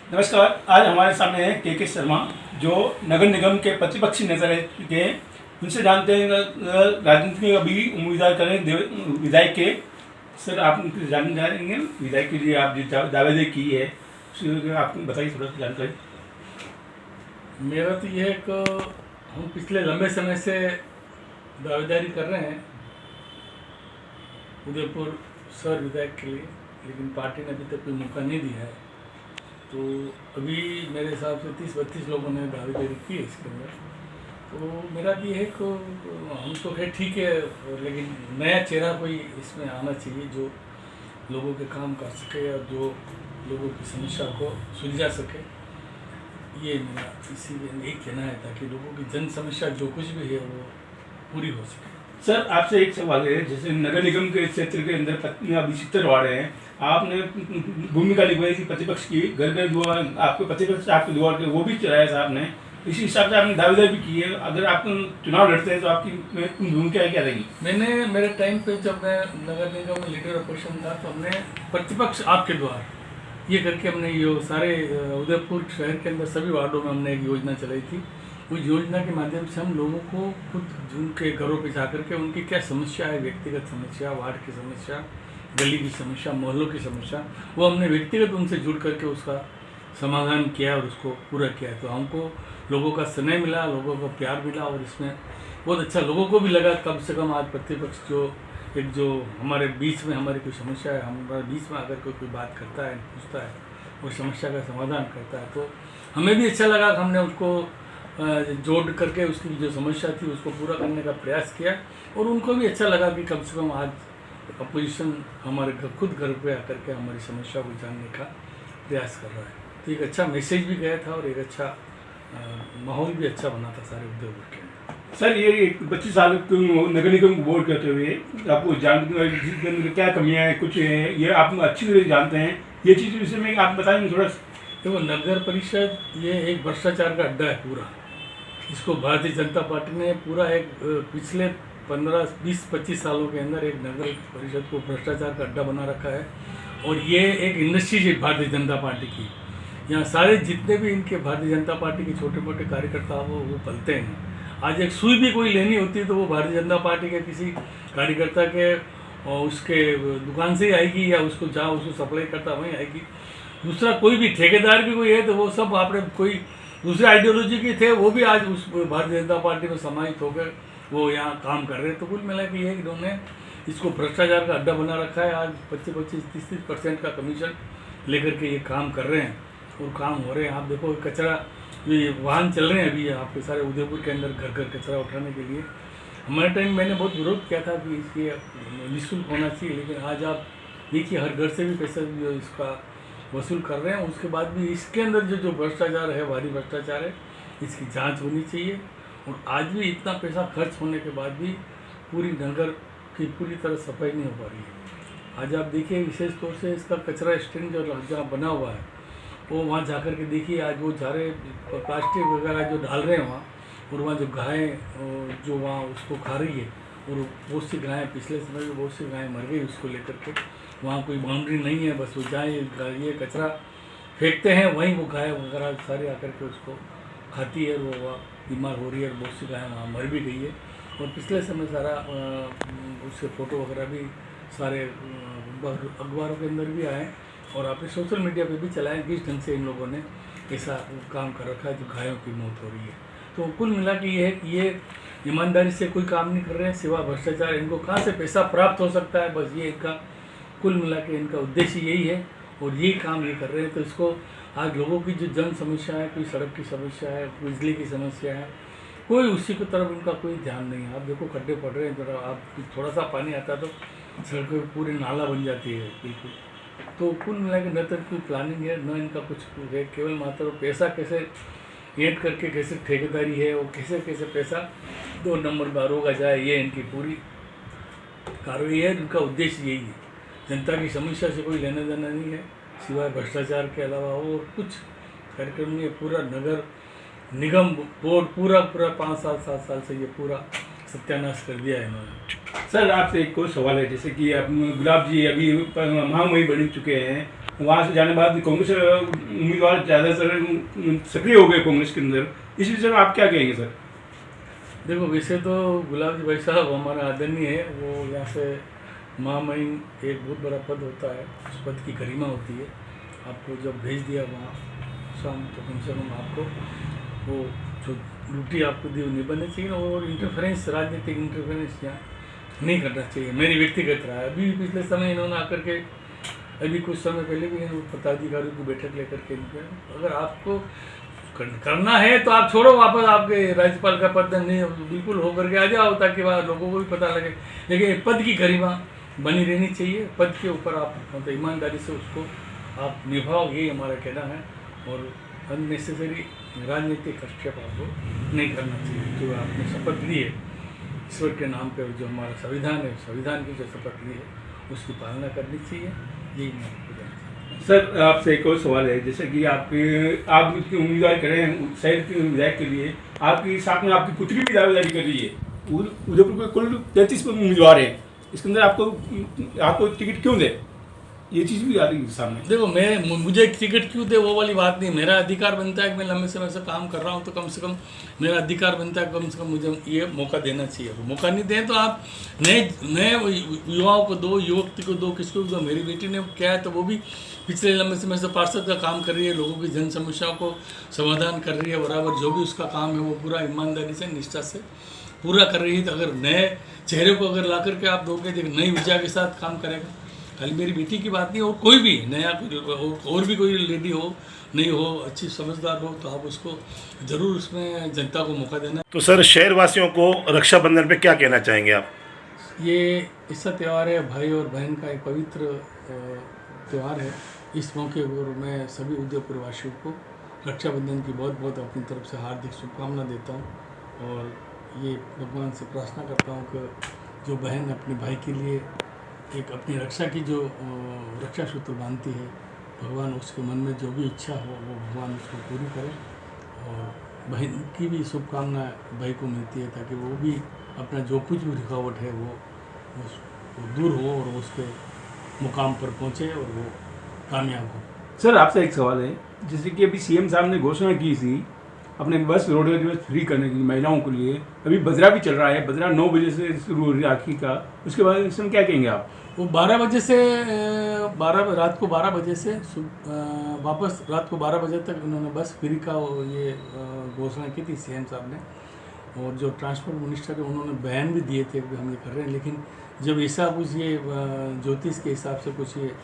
नमस्कार। आज हमारे सामने है के शर्मा, जो नगर निगम के प्रतिपक्षी नेता रह चुके हैं। उनसे जानते हैं राजनीति में अभी उम्मीदवार करें विधायक के। सर, आप उनसे जानना चाहेंगे विधायक के लिए आप जो दावेदारी की है, उसके आप बताइए थोड़ा सा जानकारी। मेरा तो यह है कि हम पिछले लंबे समय से दावेदारी कर रहे हैं उदयपुर शहर विधायक के लिए, लेकिन पार्टी ने अभी तक कोई मौका नहीं दिया है। तो अभी मेरे हिसाब से 30-32 लोगों ने दावेदारी की है इसके अंदर। तो मेरा भी है कि हम तो है ठीक है, लेकिन नया चेहरा कोई इसमें आना चाहिए जो लोगों के काम कर सके और जो लोगों की समस्या को सुलझा सके। ये मेरा इसीलिए यही कहना है, ताकि लोगों की जन समस्या जो कुछ भी है वो पूरी हो सके। सर, आपसे एक सवाल है, जैसे नगर निगम के क्षेत्र के अंदर अभी 70 वार्ड हैं, आपने भूमिका निभाई थी प्रतिपक्ष की, घर घर जो आपके प्रतिपक्ष आपके द्वार के वो भी चलाया था आपने, इसी हिसाब से आपने दावेदारी भी की है। अगर आप चुनाव लड़ते हैं तो आपकी भूमिका क्या रहेगी? मैंने मेरे टाइम पे जब मैं नगर निगम में लीडर ऑपोजिशन था तो हमने प्रतिपक्ष आपके द्वार ये करके हमने ये सारे उदयपुर शहर के अंदर सभी वार्डों में हमने एक योजना चलाई थी। उस योजना के माध्यम से हम लोगों को खुद उनके घरों पे जा करके उनकी क्या समस्या है, व्यक्तिगत समस्या, वार्ड की समस्या, गली की समस्या, मोहल्लों की समस्या, वो हमने व्यक्तिगत उनसे जुड़ करके उसका समाधान किया और उसको पूरा किया। तो हमको लोगों का स्नेह मिला, लोगों का प्यार मिला और इसमें बहुत अच्छा लोगों को भी लगा। कम से कम आज प्रतिपक्ष जो हमारे बीच में हमारी कोई समस्या है, हमारे बीच में अगर कोई बात करता है, पूछता है और समस्या का समाधान करता है, तो हमें भी अच्छा लगा कि हमने उसको जोड़ करके उसकी जो समस्या थी उसको पूरा करने का प्रयास किया। और उनको भी अच्छा लगा कि कम से कम आज अपोजिशन हमारे खुद घर पे आकर के हमारी समस्या को जानने का प्रयास कर रहा है। तो एक अच्छा मैसेज भी गया था और एक अच्छा माहौल भी अच्छा बना था सारे उद्योगों के अंदर। सर, ये 25 साल नगर निगम को बोर्ड करते हुए आपको जानते क्या कमियां हैं, कुछ है, ये आप अच्छी तरह जानते हैं। ये चीज़ विषय में आप बताएंगे थोड़ा सा? देखो, नगर परिषद ये एक भ्रष्टाचार का अड्डा है पूरा। इसको भारतीय जनता पार्टी ने पूरा एक पिछले 15-20-25 सालों के अंदर एक नगर परिषद को भ्रष्टाचार का अड्डा बना रखा है। और ये एक इंडस्ट्री है भारतीय जनता पार्टी की। यहाँ सारे जितने भी इनके भारतीय जनता पार्टी के छोटे मोटे कार्यकर्ता वो पलते हैं। आज एक सुई भी कोई लेनी होती है तो वो भारतीय जनता पार्टी के किसी कार्यकर्ता के उसके दुकान से ही आएगी, या उसको जहाँ उसको सप्लाई करता वहीं आएगी। दूसरा कोई भी ठेकेदार भी कोई है तो वो सब आपने कोई दूसरे आइडियोलॉजी के थे, वो भी आज उस भारतीय जनता पार्टी में समाहित होकर वो यहाँ काम कर रहे हैं। तो कुल मिला के ये इन्होंने इसको भ्रष्टाचार का अड्डा बना रखा है। आज 25-30% का कमीशन लेकर के ये काम कर रहे हैं और काम हो रहे हैं। आप देखो, कचरा ये वाहन चल रहे हैं अभी आपके सारे उदयपुर के अंदर घर घर कचरा उठाने के लिए। हमारे टाइम मैंने बहुत विरोध किया था कि इसके निःशुल्क होना चाहिए, लेकिन आज आप देखिए हर घर से भी पैसा जो इसका वसूल कर रहे हैं। उसके बाद भी इसके अंदर जो भ्रष्टाचार है, भारी भ्रष्टाचार है, इसकी जांच होनी चाहिए। और आज भी इतना पैसा खर्च होने के बाद भी पूरी नगर की पूरी तरह सफाई नहीं हो पा रही है। आज आप देखिए विशेष तौर से इसका कचरा स्टैंड जो जहाँ बना हुआ है वो वहाँ जा कर के देखिए, आज वो जा रहे प्लास्टिक वगैरह जो डाल रहे हैं वहाँ, और वहाँ जो गायें जो वहाँ उसको खा रही है, और बहुत सी गायें पिछले समय में बहुत सी गायें मर गई उसको लेकर के। वहाँ कोई बाउंड्री नहीं है, बस वो जाए ये कचरा फेंकते हैं, वहीं वो गाय वगैरह सारे आकर के उसको खाती है और वो वहाँ बीमार हो रही है। और बहुत सी गायें वहाँ मर भी गई है। और पिछले समय सारा उसके फ़ोटो वगैरह भी सारे अखबारों के अंदर भी आए और आपने सोशल मीडिया पे भी चलाएं किस ढंग से इन लोगों ने ऐसा काम कर रखा है जो गायों की मौत हो रही है। तो कुल मिला के ये है कि ये ईमानदारी से कोई काम नहीं कर रहे हैं, सिवा भ्रष्टाचार। इनको कहाँ से पैसा प्राप्त हो सकता है, बस ये इनका कुल मिला के इनका उद्देश्य यही है और यही काम ये कर रहे हैं। तो इसको आज लोगों की जो जन समस्या है, कोई सड़क की समस्या है, बिजली की समस्या है, कोई उसी की तरफ उनका कोई ध्यान नहीं है। आप देखो खड्डे पड़ रहे हैं, जरा आप थोड़ा सा पानी आता तो सड़कों पर पूरी नाला बन जाती है बिल्कुल। तो कुल मिला के न तो कोई प्लानिंग है, न इनका कुछ है, केवल मात्र पैसा कैसे ऐड करके कैसे ठेकेदारी है और कैसे कैसे पैसा 2 नंबर में रोका जाए, ये इनकी पूरी कार्रवाई है। इनका उद्देश्य यही है। जनता की समस्या से कोई लेना देना नहीं है, सिवाय भ्रष्टाचार के अलावा और कुछ कार्यक्रम नहीं है। पूरा नगर निगम बोर्ड पूरा 5-7 साल से ये पूरा सत्यानाश कर दिया है इन्होंने। सर, आपसे एक और सवाल है, जैसे कि आप गुलाब जी अभी महामहिम बन चुके हैं, वहाँ से जाने के बाद कांग्रेस उम्मीदवार ज़्यादातर सक्रिय हो गए कांग्रेस के अंदर, इस विषय में आप क्या कहेंगे सर? देखो, वैसे तो गुलाब जी भाई साहब हमारा आदरणीय है, वो यहाँ से महामहिम एक बहुत बड़ा पद होता है, उस पद की गरिमा होती है। आपको जब भेज दिया वहाँ शाम, तो कम से कम आपको वो जो ड्यूटी आपको दी वो निभानी चाहिए ना, और इंटरफेरेंस, राजनीतिक इंटरफेरेंस यहाँ नहीं करना चाहिए, मेरी व्यक्तिगत राय। अभी पिछले समय इन्होंने आकर के, अभी कुछ समय पहले भी पदाधिकारियों की बैठक लेकर के अगर आपको करना है तो आप छोड़ो, वापस आपके राज्यपाल का पद नहीं बिल्कुल होकर के आ जाओ, ताकि वहाँ लोगों को भी पता लगे। लेकिन पद की गरिमा बनी रहनी चाहिए, पद के ऊपर आप मतलब ईमानदारी से उसको आप निभाओ, ये हमारा कहना है। और अननेसेसरी राजनीतिक हस्तक्षेप आपको नहीं करना चाहिए। जो आपने शपथ ली है ईश्वर के नाम पे, जो हमारा संविधान है, संविधान की जो शपथ ली है उसकी पालना करनी चाहिए, यही मैं आपको जानता हूँ। सर आपसे एक और सवाल है, जैसे कि आप उम्मीदवार कर रहे हैं शहर के विधायक के लिए, आपके साथ में आपकी पुत्री भी दावेदारी कर रही है। उदयपुर के कुल 33 उम्मीदवार हैं, इसके अंदर आपको टिकट क्यों दे, ये चीज़ भी आ रही है सामने। देखो, मुझे टिकट क्यों दे वो वाली बात नहीं, मेरा अधिकार बनता है कि मैं लंबे समय से काम कर रहा हूँ, तो कम से कम मेरा अधिकार बनता है कम से कम मुझे ये मौका देना चाहिए। वो मौका नहीं दें तो आप नए युवाओं को दो, युवती को दो, किसको दो। मेरी बेटी ने क्या है, तो वो भी पिछले लंबे समय से पार्षद का काम कर रही है, लोगों की जन समस्याओं को समाधान कर रही है, बराबर जो भी उसका काम है वो पूरा ईमानदारी से, निष्ठा से पूरा कर रही है। तो अगर नए चेहरे को अगर ला करके आप दोगे, नई ऊर्जा के साथ काम करेगा। खाली मेरी बेटी की बात नहीं, और कोई भी नया, और भी कोई लेडी हो, नहीं हो, अच्छी समझदार हो, तो आप उसको ज़रूर उसमें जनता को मौका देना। तो सर, शहरवासियों को रक्षाबंधन पे क्या कहना चाहेंगे आप? ये ऐसा त्यौहार है, भाई और बहन का एक पवित्र त्यौहार है। इस मौके पर मैं सभी उदयपुर वासियों को रक्षाबंधन की बहुत बहुत अपनी तरफ से हार्दिक शुभकामना देता हूँ, और ये भगवान से प्रार्थना करता हूँ कि जो बहन अपने भाई के लिए एक अपनी रक्षा की जो रक्षा सूत्र बांधती है, भगवान उसके मन में जो भी इच्छा हो वो भगवान उसको पूरी करे, और बहन की भी शुभकामना भाई को मिलती है, ताकि वो भी अपना जो कुछ भी रुकावट है वो दूर हो और उसके मुकाम पर पहुँचे और वो कामयाब हो। सर आपसे एक सवाल है, जैसे कि अभी सीएम साहब ने घोषणा की थी अपने बस रोडवेज बस फ्री करने की महिलाओं के लिए, अभी बजरा भी चल रहा है, बजरा 9 बजे से शुरू हो रही है राखी का, उसके बाद इसमें क्या कहेंगे आप? वो 12 बजे से रात को 12 बजे से वापस रात को 12 बजे तक उन्होंने बस फ्री का ये घोषणा की थी सीएम साहब ने, और जो ट्रांसपोर्ट मिनिस्टर है उन्होंने बयान भी दिए थे कि हम ये कर रहे हैं। लेकिन जब ऐसा कुछ ये ज्योतिष के हिसाब से कुछ ये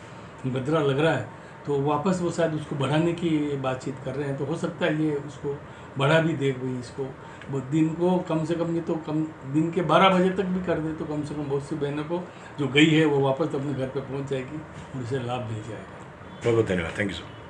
बदरा लग रहा है, तो वापस वो शायद उसको बढ़ाने की बातचीत कर रहे हैं। तो हो सकता है ये उसको बढ़ा भी दे, भाई इसको दिन को कम से कम, नहीं तो कम दिन के 12 बजे तक भी कर दे, तो कम से कम बहुत सी बहनों को जो गई है वो वापस अपने घर पे पहुंच जाएगी और इसे लाभ मिल जाएगा। बहुत बहुत धन्यवाद, थैंक यू सर।